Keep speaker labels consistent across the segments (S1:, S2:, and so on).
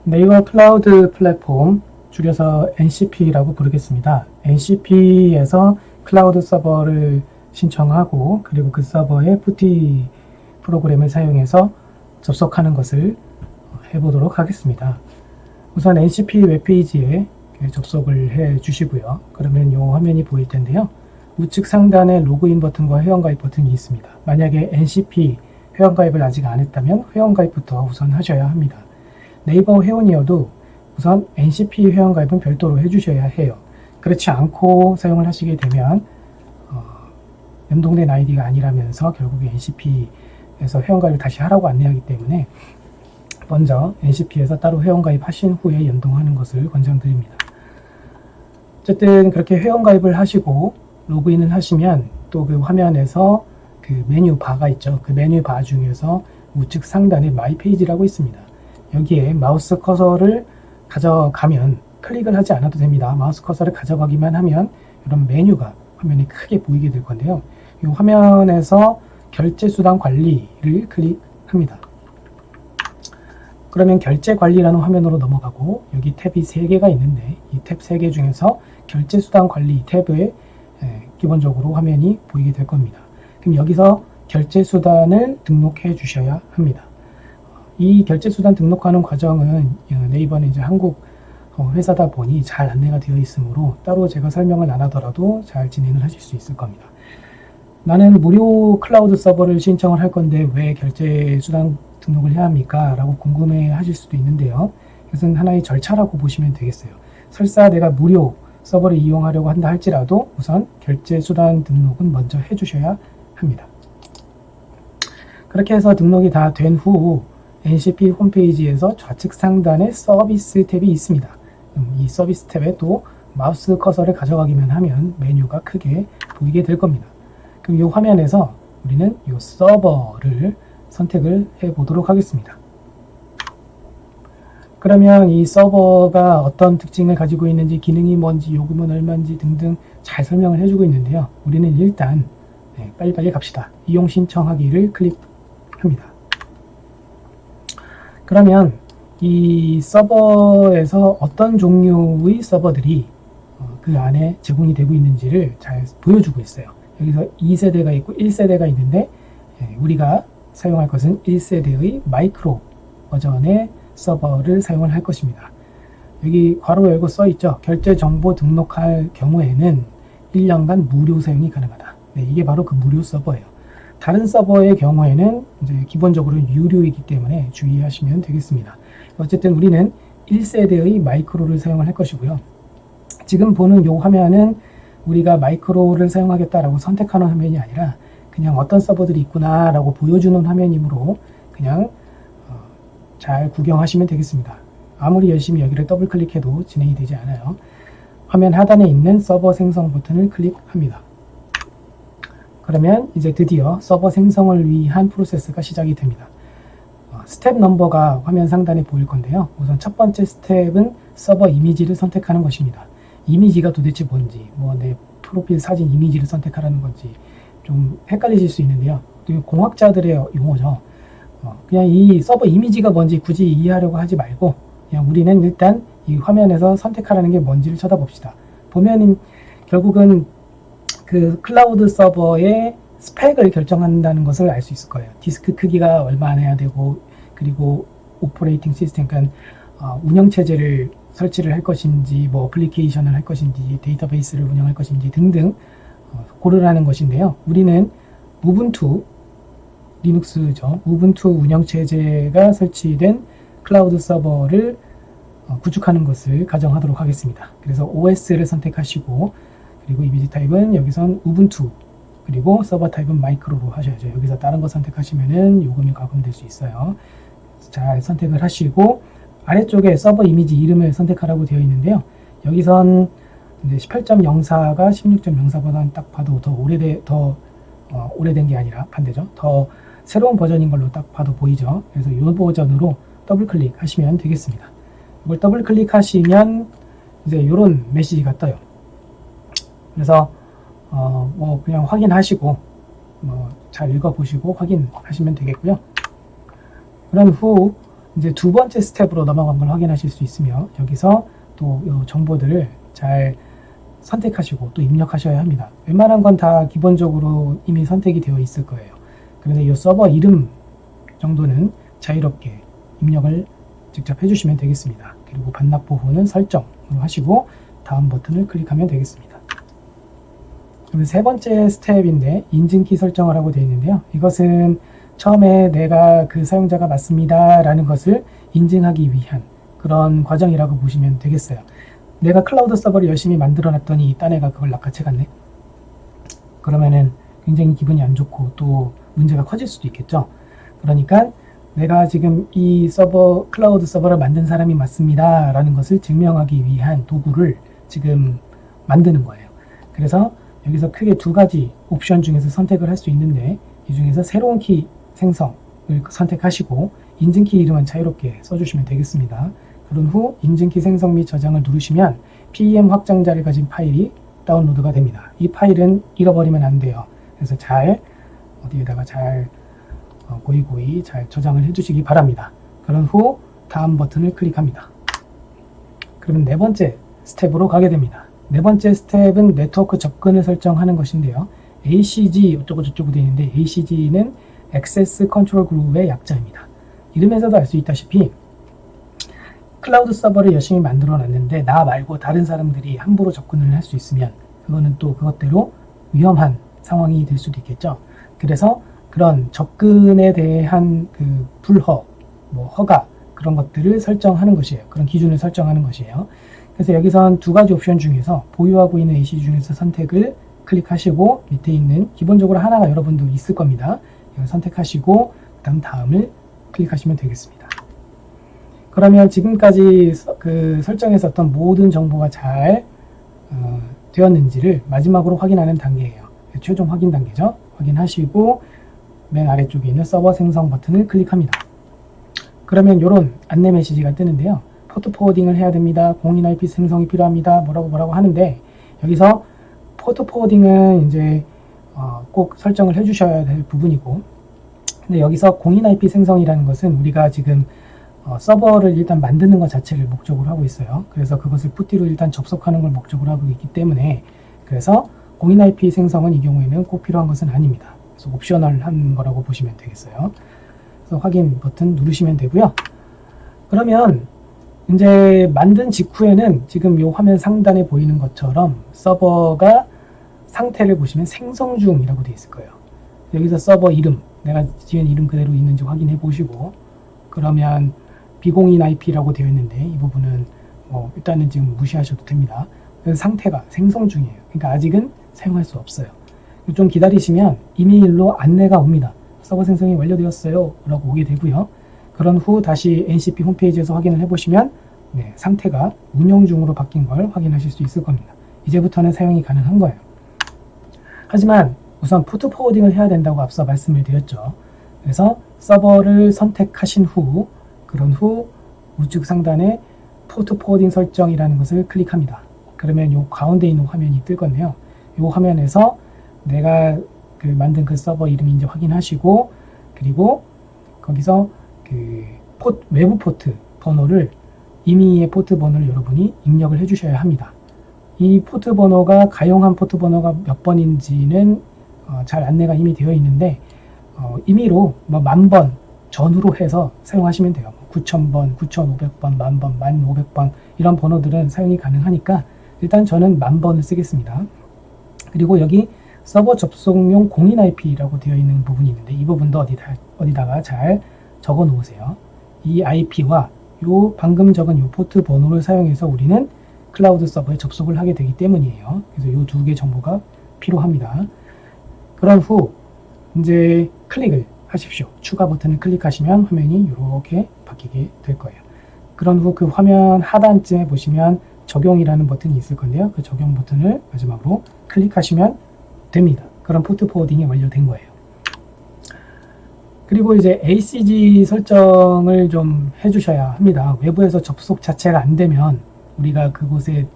S1: 네이버 클라우드 플랫폼, 줄여서 NCP라고 부르겠습니다. NCP에서 클라우드 서버를 신청하고 그리고 그 서버에 FT 프로그램을 사용해서 접속하는 것을 해보도록 하겠습니다. 우선 NCP 웹페이지에 접속을 해 주시고요. 그러면 이 화면이 보일 텐데요. 우측 상단에 로그인 버튼과 회원가입 버튼이 있습니다. 만약에 NCP 회원가입을 아직 안 했다면 회원가입부터 우선 하셔야 합니다. 네이버 회원이어도 우선 NCP 회원가입은 별도로 해주셔야 해요. 그렇지 않고 사용을 하시게 되면 연동된 아이디가 아니라면서 결국에 NCP에서 회원가입을 다시 하라고 안내하기 때문에 먼저 NCP에서 따로 회원가입 하신 후에 연동하는 것을 권장드립니다. 어쨌든 그렇게 회원가입을 하시고 로그인을 하시면 또 그 화면에서 그 메뉴 바가 있죠. 그 메뉴 바 중에서 우측 상단에 마이 페이지라고 있습니다. 여기에 마우스 커서를 가져가면 클릭을 하지 않아도 됩니다. 마우스 커서를 가져가기만 하면 이런 메뉴가 화면에 크게 보이게 될 건데요. 이 화면에서 결제수단 관리를 클릭합니다. 그러면 결제 관리라는 화면으로 넘어가고 여기 탭이 3개가 있는데 이 탭 3개 중에서 결제수단 관리 탭에 기본적으로 화면이 보이게 될 겁니다. 그럼 여기서 결제수단을 등록해 주셔야 합니다. 이 결제수단 등록하는 과정은 네이버는 이제 한국 회사다 보니 잘 안내가 되어 있으므로 따로 제가 설명을 안 하더라도 잘 진행을 하실 수 있을 겁니다. 나는 무료 클라우드 서버를 신청을 할 건데 왜 결제수단 등록을 해야 합니까? 라고 궁금해 하실 수도 있는데요. 이것은 하나의 절차라고 보시면 되겠어요. 설사 내가 무료 서버를 이용하려고 한다 할지라도 우선 결제수단 등록은 먼저 해주셔야 합니다. 그렇게 해서 등록이 다 된 후 NCP 홈페이지에서 좌측 상단에 서비스 탭이 있습니다. 이 서비스 탭에 또 마우스 커서를 가져가기만 하면 메뉴가 크게 보이게 될 겁니다. 그럼 이 화면에서 우리는 이 서버를 선택을 해 보도록 하겠습니다. 그러면 이 서버가 어떤 특징을 가지고 있는지, 기능이 뭔지, 요금은 얼마인지 등등 잘 설명을 해주고 있는데요. 우리는 일단 빨리빨리 갑시다. 이용 신청하기를 클릭합니다. 그러면 이 서버에서 어떤 종류의 서버들이 그 안에 제공이 되고 있는지를 잘 보여주고 있어요. 여기서 2세대가 있고 1세대가 있는데 우리가 사용할 것은 1세대의 마이크로 버전의 서버를 사용을 할 것입니다. 여기 괄호 열고 써 있죠. 결제 정보 등록할 경우에는 1년간 무료 사용이 가능하다. 이게 바로 그 무료 서버예요. 다른 서버의 경우에는 이제 기본적으로 유료이기 때문에 주의하시면 되겠습니다. 어쨌든 우리는 1세대의 마이크로를 사용을 할 것이고요. 지금 보는 이 화면은 우리가 마이크로를 사용하겠다라고 선택하는 화면이 아니라 그냥 어떤 서버들이 있구나 라고 보여주는 화면이므로 그냥 잘 구경하시면 되겠습니다. 아무리 열심히 여기를 더블 클릭해도 진행이 되지 않아요. 화면 하단에 있는 서버 생성 버튼을 클릭합니다. 그러면 이제 드디어 서버 생성을 위한 프로세스가 시작이 됩니다. 스텝 넘버가 화면 상단에 보일 건데요. 우선 첫 번째 스텝은 서버 이미지를 선택하는 것입니다. 이미지가 도대체 뭔지, 내 프로필 사진 이미지를 선택하라는 건지 좀 헷갈리실 수 있는데요. 공학자들의 용어죠. 그냥 이 서버 이미지가 뭔지 굳이 이해하려고 하지 말고 그냥 우리는 일단 이 화면에서 선택하라는 게 뭔지를 쳐다봅시다. 보면 결국은 그 클라우드 서버의 스펙을 결정한다는 것을 알 수 있을 거예요. 디스크 크기가 얼마나 해야 되고 그리고 오퍼레이팅 시스템, 그러니까 운영체제를 설치를 할 것인지 어플리케이션을 할 것인지 데이터베이스를 운영할 것인지 등등 고르라는 것인데요. 우리는 우분투 리눅스죠. 우분투 운영체제가 설치된 클라우드 서버를 구축하는 것을 가정하도록 하겠습니다. 그래서 OS를 선택하시고 그리고 이미지 타입은 여기선 우분투 그리고 서버 타입은 마이크로로 하셔야죠. 여기서 다른 거 선택하시면은 요금이 가금될 수 있어요. 잘 선택을 하시고 아래쪽에 서버 이미지 이름을 선택하라고 되어 있는데요. 여기선 18.04가 16.04보다는 딱 봐도 더 오래된 게 아니라 반대죠. 더 새로운 버전인 걸로 딱 봐도 보이죠. 그래서 이 버전으로 더블 클릭하시면 되겠습니다. 이걸 더블 클릭하시면 이제 이런 메시지가 떠요. 그래서 그냥 확인하시고 잘 읽어보시고 확인하시면 되겠고요. 그런 후 이제 두 번째 스텝으로 넘어간 걸 확인하실 수 있으며, 여기서 또 이 정보들을 잘 선택하시고 또 입력하셔야 합니다. 웬만한 건 다 기본적으로 이미 선택이 되어 있을 거예요. 그런데 이 서버 이름 정도는 자유롭게 입력을 직접 해주시면 되겠습니다. 그리고 반납 보호는 설정으로 하시고 다음 버튼을 클릭하면 되겠습니다. 그럼 세 번째 스텝인데 인증키 설정을 하고 되어 있는데요. 이것은 처음에 내가 그 사용자가 맞습니다 라는 것을 인증하기 위한 그런 과정이라고 보시면 되겠어요. 내가 클라우드 서버를 열심히 만들어 놨더니 딴 애가 그걸 낚아채 갔네? 그러면은 굉장히 기분이 안 좋고 또 문제가 커질 수도 있겠죠. 그러니까 내가 지금 이 서버, 클라우드 서버를 만든 사람이 맞습니다 라는 것을 증명하기 위한 도구를 지금 만드는 거예요. 그래서 여기서 크게 두 가지 옵션 중에서 선택을 할 수 있는데, 이 중에서 새로운 키 생성을 선택하시고 인증키 이름은 자유롭게 써주시면 되겠습니다. 그런 후 인증키 생성 및 저장을 누르시면 PEM 확장자를 가진 파일이 다운로드가 됩니다. 이 파일은 잃어버리면 안 돼요. 그래서 잘 어디에다가 잘 고이고이 잘 저장을 해주시기 바랍니다. 그런 후 다음 버튼을 클릭합니다. 그러면 네 번째 스텝으로 가게 됩니다. 네 번째 스텝은 네트워크 접근을 설정하는 것인데요. ACG 어쩌고 저쩌고 되어 있는데, ACG는 Access Control Group의 약자입니다. 이름에서도 알 수 있다시피 클라우드 서버를 열심히 만들어 놨는데 나 말고 다른 사람들이 함부로 접근을 할 수 있으면 그거는 또 그것대로 위험한 상황이 될 수도 있겠죠. 그래서 그런 접근에 대한 그 불허, 허가, 그런 것들을 설정하는 것이에요. 그런 기준을 설정하는 것이에요. 그래서 여기선 두 가지 옵션 중에서 보유하고 있는 AC 중에서 선택을 클릭하시고 밑에 있는 기본적으로 하나가 여러분도 있을 겁니다. 이걸 선택하시고 그다음 다음을 클릭하시면 되겠습니다. 그러면 지금까지 그 설정했었던 모든 정보가 잘 되었는지를 마지막으로 확인하는 단계예요. 최종 확인 단계죠. 확인하시고 맨 아래쪽에 있는 서버 생성 버튼을 클릭합니다. 그러면 이런 안내 메시지가 뜨는데요. 포트 포워딩을 해야 됩니다. 공인 IP 생성이 필요합니다. 뭐라고 하는데, 여기서 포트 포워딩은 이제 꼭 설정을 해주셔야 될 부분이고, 근데 여기서 공인 IP 생성이라는 것은 우리가 지금 서버를 일단 만드는 것 자체를 목적으로 하고 있어요. 그래서 그것을 푸티로 일단 접속하는 걸 목적으로 하고 있기 때문에, 그래서 공인 IP 생성은 이 경우에는 꼭 필요한 것은 아닙니다. 그래서 옵셔널한 거라고 보시면 되겠어요. 그래서 확인 버튼 누르시면 되고요. 그러면 이제 만든 직후에는 지금 이 화면 상단에 보이는 것처럼 서버가 상태를 보시면 생성 중이라고 되어 있을 거예요. 여기서 서버 이름, 내가 지은 이름 그대로 있는지 확인해 보시고, 그러면 비공인 IP라고 되어 있는데 이 부분은 일단은 지금 무시하셔도 됩니다. 그래서 상태가 생성 중이에요. 그러니까 아직은 사용할 수 없어요. 좀 기다리시면 이메일로 안내가 옵니다. 서버 생성이 완료되었어요 라고 오게 되고요. 그런 후 다시 NCP 홈페이지에서 확인을 해보시면 상태가 운영 중으로 바뀐 걸 확인하실 수 있을 겁니다. 이제부터는 사용이 가능한 거예요. 하지만 우선 포트 포워딩을 해야 된다고 앞서 말씀을 드렸죠. 그래서 서버를 선택하신 후, 그런 후 우측 상단에 포트 포워딩 설정이라는 것을 클릭합니다. 그러면 이 가운데 있는 화면이 뜰 건데요. 이 화면에서 내가 만든 그 서버 이름인지 확인하시고, 그리고 거기서 그 외부 포트 번호를, 임의의 포트 번호를 여러분이 입력을 해주셔야 합니다. 이 포트 번호가 가용한 포트 번호가 몇 번인지는 잘 안내가 이미 되어 있는데, 임의로 10,000번 전후로 해서 사용하시면 돼요. 9,000번, 9,500번, 10,000번, 1,500번 이런 번호들은 사용이 가능하니까 일단 저는 10,000번을 쓰겠습니다. 그리고 여기 서버 접속용 공인 IP라고 되어 있는 부분이 있는데 이 부분도 어디다가 잘 적어 놓으세요. 이 IP와 요 방금 적은 요 포트 번호를 사용해서 우리는 클라우드 서버에 접속을 하게 되기 때문이에요. 그래서 요 두 개 정보가 필요합니다. 그런 후 이제 클릭을 하십시오. 추가 버튼을 클릭하시면 화면이 이렇게 바뀌게 될 거예요. 그런 후 그 화면 하단쯤에 보시면 적용이라는 버튼이 있을 건데요. 그 적용 버튼을 마지막으로 클릭하시면 됩니다. 그럼 포트 포워딩이 완료된 거예요. 그리고 이제 ACG 설정을 좀 해주셔야 합니다. 외부에서 접속 자체가 안 되면 우리가 그곳에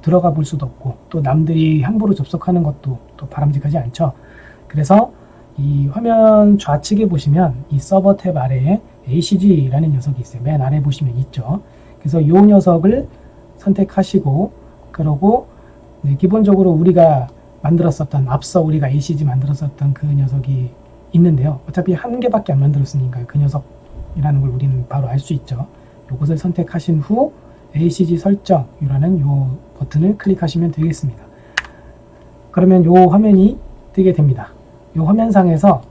S1: 들어가 볼 수도 없고, 또 남들이 함부로 접속하는 것도 또 바람직하지 않죠. 그래서 이 화면 좌측에 보시면 이 서버 탭 아래에 ACG라는 녀석이 있어요. 맨 아래 보시면 있죠. 그래서 이 녀석을 선택하시고, 그러고 기본적으로 우리가 만들었었던, 앞서 우리가 ACG 만들었었던 그 녀석이 있는데요. 어차피 한 개밖에 안 만들었으니까 그 녀석이라는 걸 우리는 바로 알 수 있죠. 이것을 선택하신 후 ACG 설정이라는 요 버튼을 클릭하시면 되겠습니다. 그러면 요 화면이 뜨게 됩니다. 요 화면상에서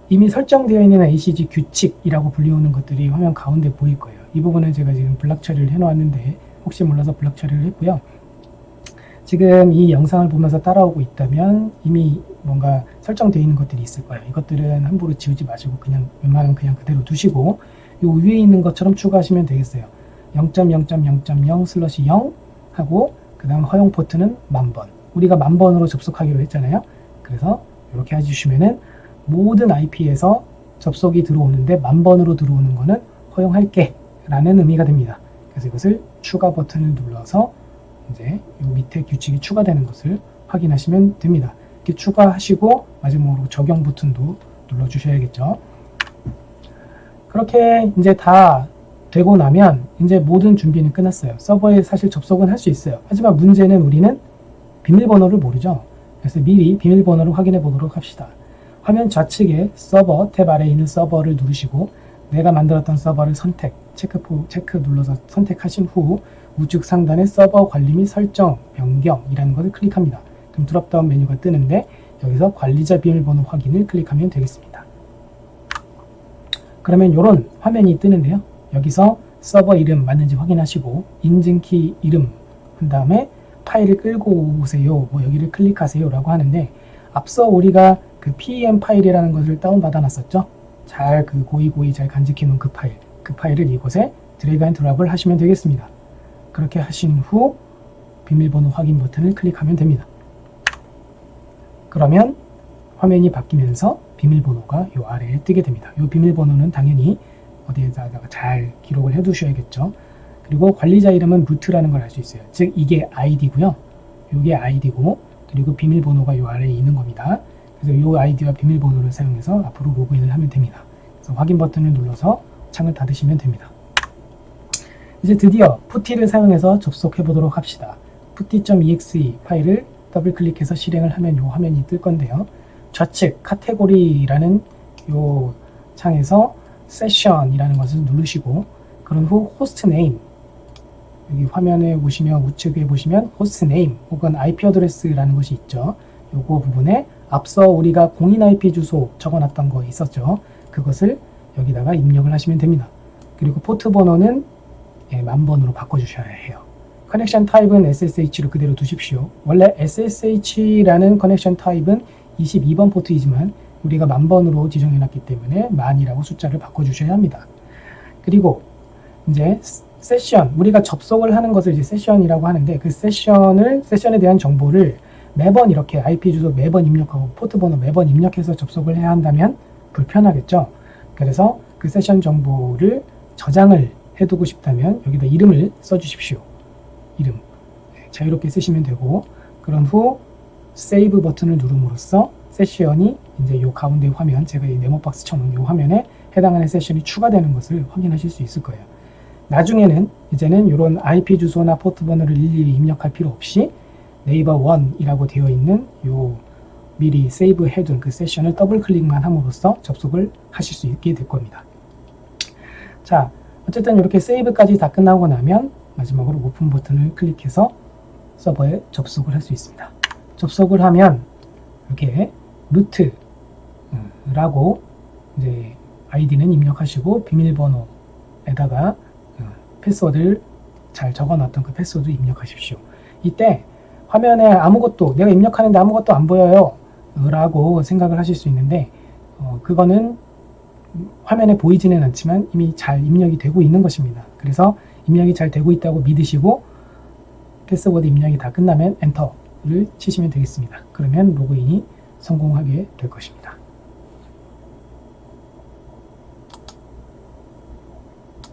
S1: 이미 설정되어 있는 ACG 규칙이라고 불리우는 것들이 화면 가운데 보일 거예요. 이 부분은 제가 지금 블럭 처리를 해놓았는데 혹시 몰라서 블럭 처리를 했고요. 지금 이 영상을 보면서 따라오고 있다면 이미 뭔가 설정되어 있는 것들이 있을 거예요. 이것들은 함부로 지우지 마시고 그냥 웬만하면 그냥 그대로 두시고 요 위에 있는 것처럼 추가하시면 되겠어요. 0.0.0.0/0 하고 그 다음 허용 포트는 10,000번. 우리가 10,000번으로 접속하기로 했잖아요. 그래서 이렇게 해주시면은 모든 IP에서 접속이 들어오는데 10,000번으로 들어오는 거는 허용할게 라는 의미가 됩니다. 그래서 이것을 추가 버튼을 눌러서 이제 이 밑에 규칙이 추가되는 것을 확인하시면 됩니다. 이렇게 추가하시고 마지막으로 적용 버튼도 눌러주셔야겠죠. 그렇게 이제 다 되고 나면 이제 모든 준비는 끝났어요. 서버에 사실 접속은 할 수 있어요. 하지만 문제는 우리는 비밀번호를 모르죠. 그래서 미리 비밀번호를 확인해 보도록 합시다. 화면 좌측에 서버 탭 아래에 있는 서버를 누르시고 내가 만들었던 서버를 체크 눌러서 선택하신 후 우측 상단에 서버 관리 및 설정 변경이라는 것을 클릭합니다. 그럼 드롭다운 메뉴가 뜨는데 여기서 관리자 비밀번호 확인을 클릭하면 되겠습니다. 그러면 이런 화면이 뜨는데요. 여기서 서버 이름 맞는지 확인하시고 인증키 이름 한 다음에 파일을 끌고 오세요. 여기를 클릭하세요 라고 하는데 앞서 우리가 그 PEM 파일이라는 것을 다운받아 놨었죠. 잘 고이고이 잘 간직해 놓은 그 파일을 이곳에 드래그 앤 드랍을 하시면 되겠습니다. 그렇게 하신 후 비밀번호 확인 버튼을 클릭하면 됩니다. 그러면 화면이 바뀌면서 비밀번호가 이 아래에 뜨게 됩니다. 이 비밀번호는 당연히 어디에다가 잘 기록을 해 두셔야겠죠. 그리고 관리자 이름은 루트라는 걸 알 수 있어요. 즉 이게 아이디고요. 이게 아이디고 그리고 비밀번호가 이 아래에 있는 겁니다. 그래서 이 아이디와 비밀번호를 사용해서 앞으로 로그인을 하면 됩니다. 그래서 확인 버튼을 눌러서 창을 닫으시면 됩니다. 이제 드디어 putty를 사용해서 접속해 보도록 합시다. putty.exe 파일을 더블 클릭해서 실행을 하면 이 화면이 뜰 건데요. 좌측 카테고리라는 이 창에서 세션이라는 것을 누르시고 그런 후 호스트 네임 여기 화면에 보시면 우측에 보시면 호스트 네임 혹은 IP 어드레스라는 것이 있죠. 요거 부분에 앞서 우리가 공인 IP 주소 적어놨던 거 있었죠. 그것을 여기다가 입력을 하시면 됩니다. 그리고 포트 번호는 10,000번으로 바꿔주셔야 해요. 커넥션 타입은 SSH로 그대로 두십시오. 원래 SSH라는 커넥션 타입은 22번 포트이지만 우리가 10,000번으로 지정해놨기 때문에 10,000이라고 숫자를 바꿔주셔야 합니다. 그리고 이제 세션, 우리가 접속을 하는 것을 이제 세션이라고 하는데 그 세션에 대한 정보를 매번 이렇게 IP 주소 매번 입력하고 포트 번호 매번 입력해서 접속을 해야 한다면 불편하겠죠. 그래서 그 세션 정보를 저장을 해두고 싶다면 여기다 이름을 써주십시오. 이름 자유롭게 쓰시면 되고 그런 후 세이브 버튼을 누름으로써 세션이 이제 이 가운데 화면 제가 이 네모박스 쳐놓은 이 화면에 해당하는 세션이 추가되는 것을 확인하실 수 있을 거예요. 나중에는 이제는 이런 IP 주소나 포트 번호를 일일이 입력할 필요 없이 네이버 1이라고 되어 있는 요 미리 세이브 해둔 그 세션을 더블 클릭만 함으로써 접속을 하실 수 있게 될 겁니다. 자, 어쨌든 이렇게 세이브까지 다 끝나고 나면 마지막으로 오픈 버튼을 클릭해서 서버에 접속을 할 수 있습니다. 접속을 하면 이렇게 루트라고 이제 아이디는 입력하시고 비밀번호에다가 패스워드를 잘 적어놨던 그 패스워드 입력하십시오. 이때 화면에 아무것도 내가 입력하는데 아무것도 안 보여요 라고 생각을 하실 수 있는데 그거는 화면에 보이지는 않지만 이미 잘 입력이 되고 있는 것입니다. 그래서 입력이 잘 되고 있다고 믿으시고 패스워드 입력이 다 끝나면 엔터를 치시면 되겠습니다. 그러면 로그인이 성공하게 될 것입니다.